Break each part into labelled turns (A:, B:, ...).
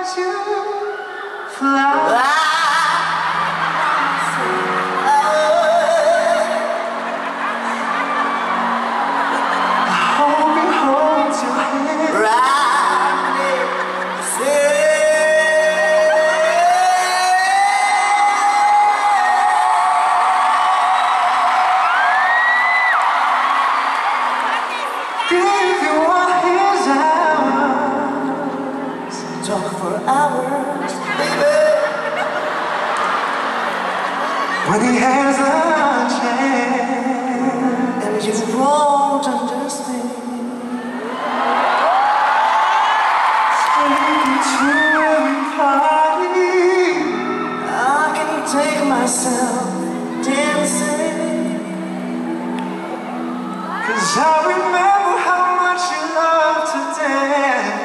A: watch you fly. When he has a chance, and you won't understand, speaking to every party, I can take myself dancing, 'cause I remember how much you love to dance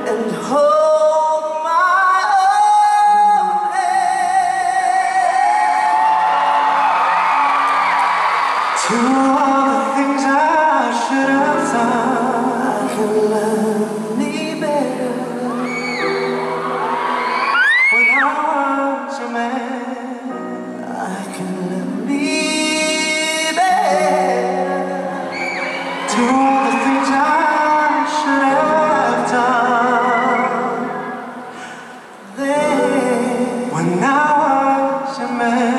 A: and hold my own hand. To all the things I should have done, I can love me better when I was a man. I can love me better. To all the things I should have done then when I was a man.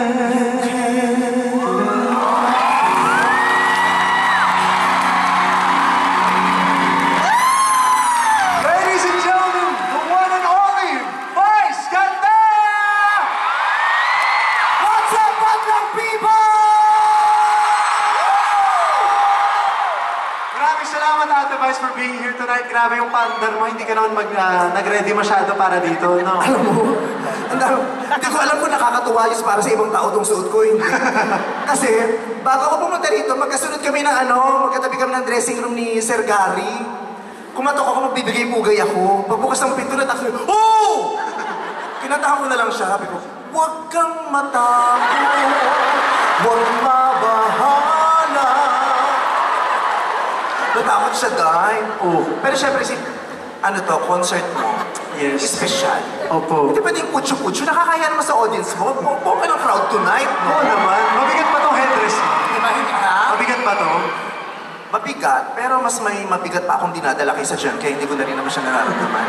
A: For being here tonight. Grabe yung paandar mo. Hindi ka naman nag-ready masyado para dito, no?
B: Alam mo, hindi ko alam kung nakakatuwa yun para sa ibang tao itong suot ko. Hindi. Kasi, bago ako pumunta rito, magkasunod kami ng magkatabi kami ng dressing room ni Sir Gary. Kumatok ako, magbibigay-pugay ako. Pagbukas ng pinto na takso, oh! Kinatahan ko na lang siya. Sabi ko, huwag kang matakot, huwag mabahala. Natakot siya, guy.
A: Oh.
B: Pero syempre, concert mo.
A: Yes.
B: Special.
A: Opo.
B: Hindi pwedeng kutsu-kutsu. Nakakaya naman sa audience mo. Buo ka ng crowd tonight, no?
A: Oo naman. Mabigat pa tong headdress mo. Mabigat pa to?
B: Mabigat, pero mas may mabigat pa akong dinadala kaysa dyan, kaya hindi ko na rin naman siya nararamdaman.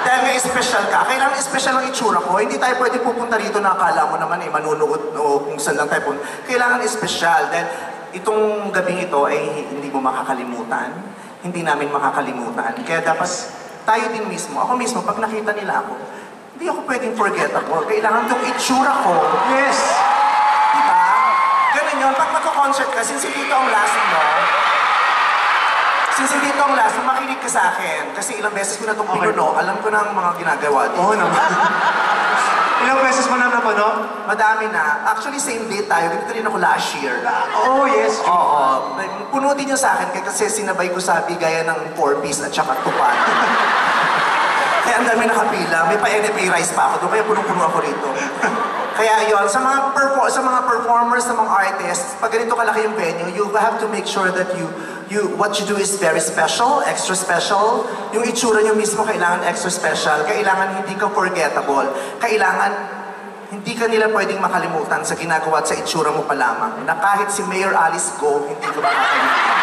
B: Dahil may special ka, kailangan special ang itsura ko. Hindi tayo pwede pupunta rito na akala mo naman manunood o kung saan lang tayo punta. Kailangan special dahil itong gabing ito ay hindi mo makakalimutan. Hindi namin makakalimutan. Kaya dapat tayo din mismo, ako mismo, pag nakita nila ako, hindi ako pwedeng forgettable. Kailangan itong itsura ko.
A: Yes!
B: Diba? Ganun yun. Pag magko-concert ka, since dito ang last mo, makinig ka sa akin. Kasi ilang beses ko na itong pinuno, alam ko na ang mga ginagawa dito.
A: Oo naman. Ilang beses mo na napano?
B: Madami na. Actually, same date tayo. Ganito rin ako last year.
A: Oh, yes.
B: Oo. Puno din niya sa akin kasi sinabay ko sa bigaya ng 4-piece at saka tupan. Kaya ang dami nakapila. May pa-NFA rice pa ako doon. Kaya punong-puno ako rito. Kaya yon sa mga performers, sa mga artists, pag ganito kalaki yung venue, you have to make sure that what you do is very special, extra special. Yung itsura nyo mismo kailangan extra special. Kailangan hindi ka forgettable. Kailangan hindi ka nila pwedeng makalimutan sa ginagawa at sa itsura mo pa lamang. Na kahit si Mayor Alice Go, hindi ka makakalimutan.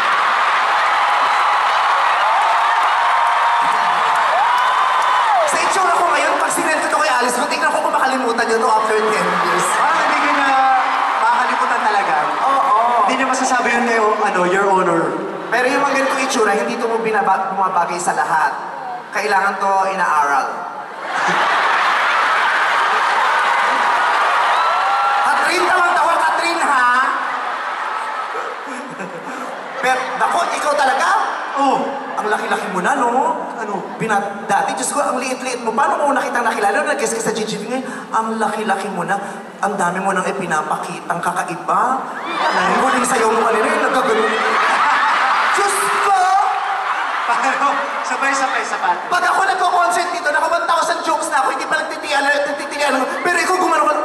B: Sa itsura ko ngayon, pag sinend ko ito kay Alice Go, tingnan ko kung makalimutan nyo ito after 10 years.
A: Hindi ka na makakalimutan talaga.
B: Oo.
A: Hindi niya masasabi yun your honor.
B: Pero yung mga ganitong itsura, hindi ito mo bumabagay sa lahat. Kailangan to inaaral. Katrin, tawang-tawa, Katrin, ha? Pero, dako, ikaw talaga?
A: Oh.
B: Ang laki-laki mo na, no? Dati, Diyos ko, ang liit-liit mo. Paano mo nakitang nakilala? Nag-guess ka sa GGV ngayon, ang laki-laki mo na. Ang dami mo nang ipinapakitang kakaiba. Ang huling sayaw mo kanina, nagkaganon. Diyos ko!
A: Paano? Sabay-sabay sapat.
B: Pag ako nagko-concert dito, naka 1,000 jokes na ako, hindi pa nagtitiyan. Pero ikaw gumano ka.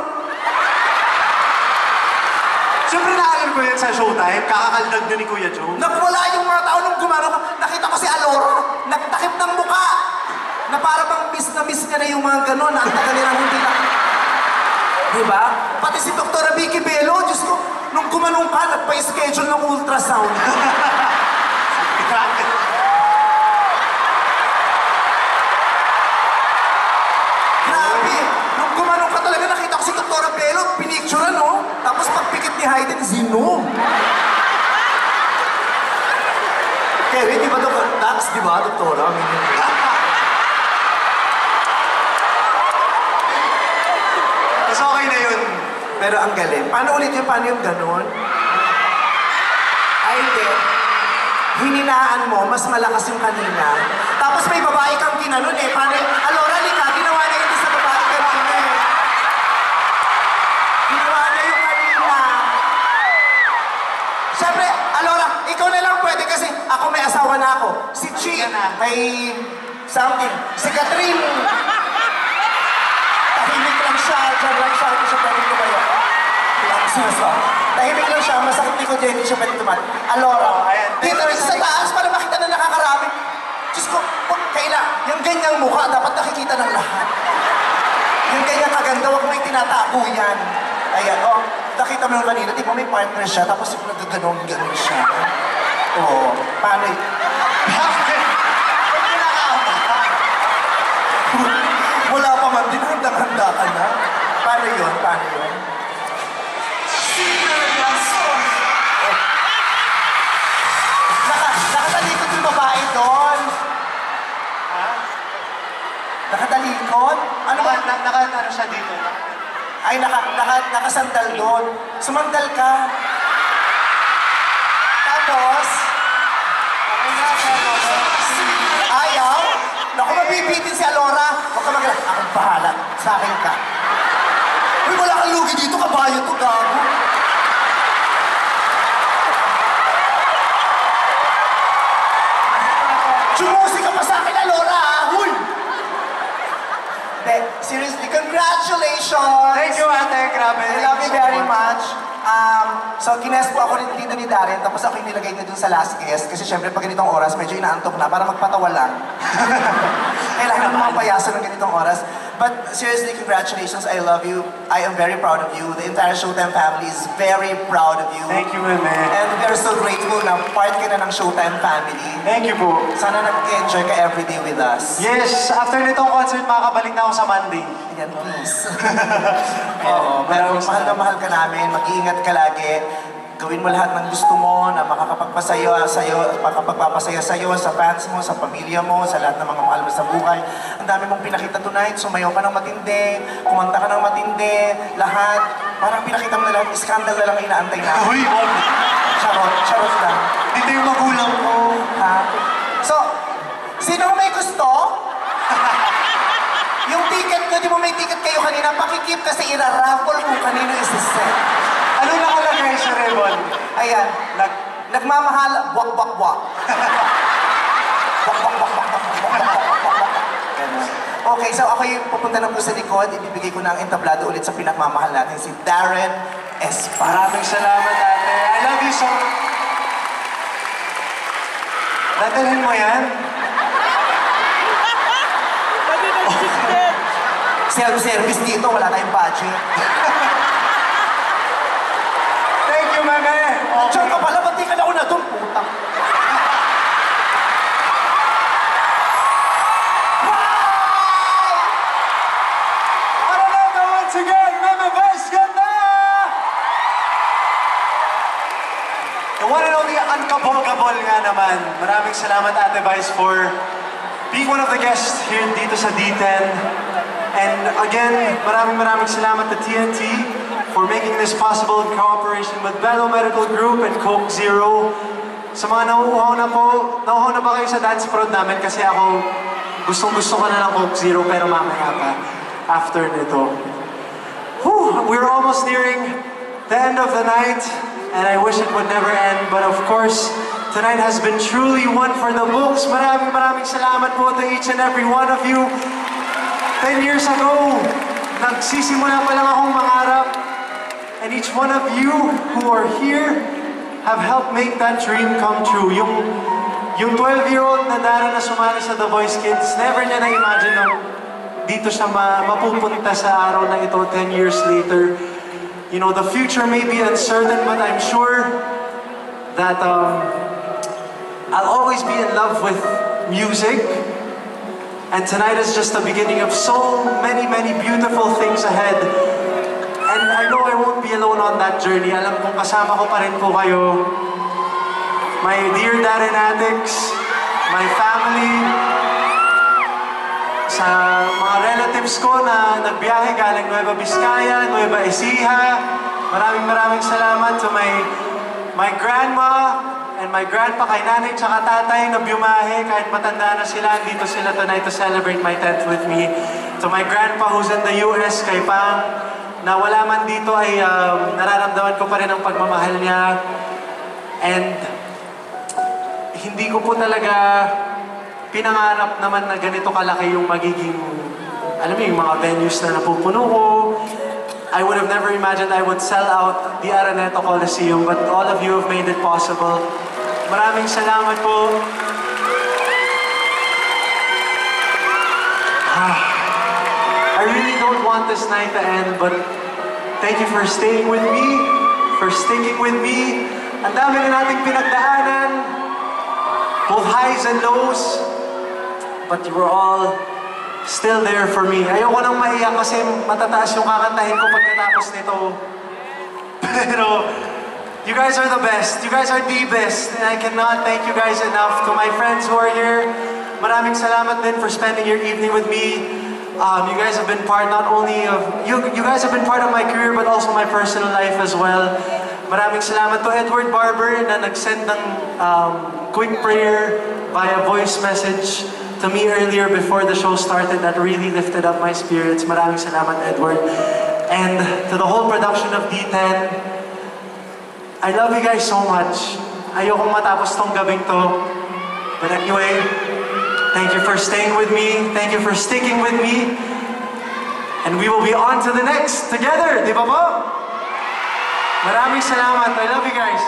A: Siyempre naalam ko yan sa showtime, kakakaldag nyo ni Kuya Joe.
B: Nagwala yung mga tao nung gumano ka. Nakita ko si Alora, nagtakip ng muka. Na para bang Miss na-miss niya na yung mga gano'n, na ang tagal nilang hindi na. Diba? Pati si Dr. Vicky Bello, Diyos ko, nung kumanong ka, nagpa-schedule ng ultrasound. Grabe! Nung kumanong ka talaga, nakita ko si Dr. Bello, pinicture no? Tapos pagpikit ni Hayden, Zino. Kaya di ba Dax, di ba, Doktora?
C: Mas okay na yun.
B: Pero ang galing. Paano ulit yun? Paano yung ganun? Ay, hindi. Hininaan mo, mas malakas yung kanina. Tapos may babae kang ginanon eh. Paano yung, Alora, lika, ginawa na yun sa babae kanina eh. Ginawa na yung kanina. Siyempre, Alora, ikaw na lang pwede kasi ako may asawa na ako. Si Chi, may something. Si Catherine, tahimik lang siya, dyan lang siya, hindi siya pwede tumayo. Tahimik lang siya, masakit ni ko dyan, hindi siya pwede tumayo. Alora, dito rin sa taas para makita na nakakarami. Diyos ko, yung ganyang mukha, dapat nakikita ng lahat. Yung ganyang kaganda, huwag mo yung tinatago yan. Ayan, oh, nakita mo yung kanina, di ba may partner siya, tapos yung nagaganon siya. Oo, paano yun? Wala pa man din, handa ka na. Paano yun? Paano yun? Nakatalikod yung babae doon.
C: Ha?
B: Nakatalikod? Ano ba?
C: Ano siya dito?
B: Ay, nakasandal doon. Sumandal ka. Tapos, ayaw. Naku, mabibitin si Alora. Huwag ka mag-alala. Akong bahala. Sa akin ka. Uy, wala kang lugi dito. Kabayo to, gago. Sumusi ka pa sa akin, Alora, ha? Huy! Seriously, congratulations!
C: Thank you, ate. Grabe.
B: I love you very much. So, kines po ako dito ni Darren, tapos ako yung nilagay niya dun sa last guest. Kasi syempre, pag ganitong oras, medyo inaantok na para magpatawa lang. Kailangan ng mga payaso ng ganitong oras. But seriously, congratulations. I love you. I am very proud of you. The entire Showtime family is very proud of you.
C: Thank you, man.
B: And we are so grateful na part ka na ng Showtime family.
C: Thank you po.
B: Sana nag-enjoy ka everyday with us.
C: Yes, after nitong concert, makakabalik na ako sa Monday.
B: Yan, please. Oo, pero mahal ka namin. Mag-iingat ka lagi. Gawin mo lahat ng gusto mo na makakapagpapasaya sa'yo, sa fans mo, sa pamilya mo, sa lahat ng mga mahal mo sa buhay. Ang dami mong pinakita tonight, sumayaw ka ng matindi, kumanta ka ng matindi, lahat. Parang pinakita mo na lahat, iskandal na lang ang inaantay na.
C: Uy!
B: Charot lang.
C: Dito yung magulang ko.
B: Ha? So, sino may gusto? Yung ticket ko, di mo may ticket kayo kanina, pakikip kasi ira-raffle kung kanino isiset.
C: Ano nakalagay sa ribbon?
B: Ayan, nagmamahal, wak-wak-wak. Okay, so ako yung pupunta na po sa likod, ibibigay ko na ang entablado ulit sa pinagmamahal natin, si Darren Espa.
C: Maraming salamat, ate. I love you so much. Dadalhin mo yan?
B: Self-service dito, wala tayong budget.
C: Thank you, mame.
B: Diyan ka pala, ba't di ka na una doon, putang?
C: Araleta once again, Meme Vice Ganda! The one and only unkabol-kabol nga naman. Maraming salamat, Ate Vice, for being one of the guests here dito sa D10. And again, maraming salamat to TNT for making this possible in cooperation with Bello Medical Group and Coke Zero. Sa mga nauuhaw na ba kayo sa dance prod namin kasi ako gustong-gusto ko na ng Coke Zero pero mamaya pa after nito. Whew, we're almost nearing the end of the night and I wish it would never end, but of course, tonight has been truly one for the books. Maraming salamat po to each and every one of you. 10 years ago, nagsisimula pa lang akong mangarap. And each one of you who are here have helped make that dream come true. Yung 12-year-old na Dara na sumali sa The Voice Kids, never niya na-imagine na dito siya mapupunta sa araw na ito 10 years later. You know, the future may be uncertain, but I'm sure that I'll always be in love with music. And tonight is just the beginning of so many, many beautiful things ahead. And I know I won't be alone on that journey. Alam kong kasama ko pa rin po kayo. My dear Darren Addicts, my family, sa mga relatives ko na nagbiyahe galing Nueva Vizcaya, Nueva Ecija. Maraming salamat to my grandma and my grandpa, kay nanay tsaka tatay na biumahe kahit matanda na sila. Dito sila tonight to celebrate my 10th with me. To my grandpa who's in the US, kay Pang, na wala man dito ay nararamdaman ko pa rin ang pagmamahal niya. And hindi ko po talaga pinangarap naman na ganito kalaki yung magiging, alam mo, yung mga venues na napupuno ko. I would have never imagined I would sell out the Araneta Coliseum, but all of you have made it possible. Maraming salamat po. I really don't want this night to end, but thank you for staying with me, for sticking with me. Ang dami na nating pinagdaanan, both highs and lows, but you were all still there for me. Ayoko nang maiyak kasi matataas yung kakantahin ko pagkatapos nito. Pero, you guys are the best. You guys are the best. And I cannot thank you guys enough. To my friends who are here, maraming salamat din for spending your evening with me. You guys have been part not only of, you guys have been part of my career, but also my personal life as well. Maraming salamat to Edward Barber na nag-send ng quick prayer via voice message to me earlier before the show started that really lifted up my spirits. Maraming salamat, Edward. And to the whole production of D10, I love you guys so much. Ayokong matapos tong gabing to. But anyway, thank you for staying with me. Thank you for sticking with me. And we will be on to the next together, di ba po? Maraming salamat. I love you guys.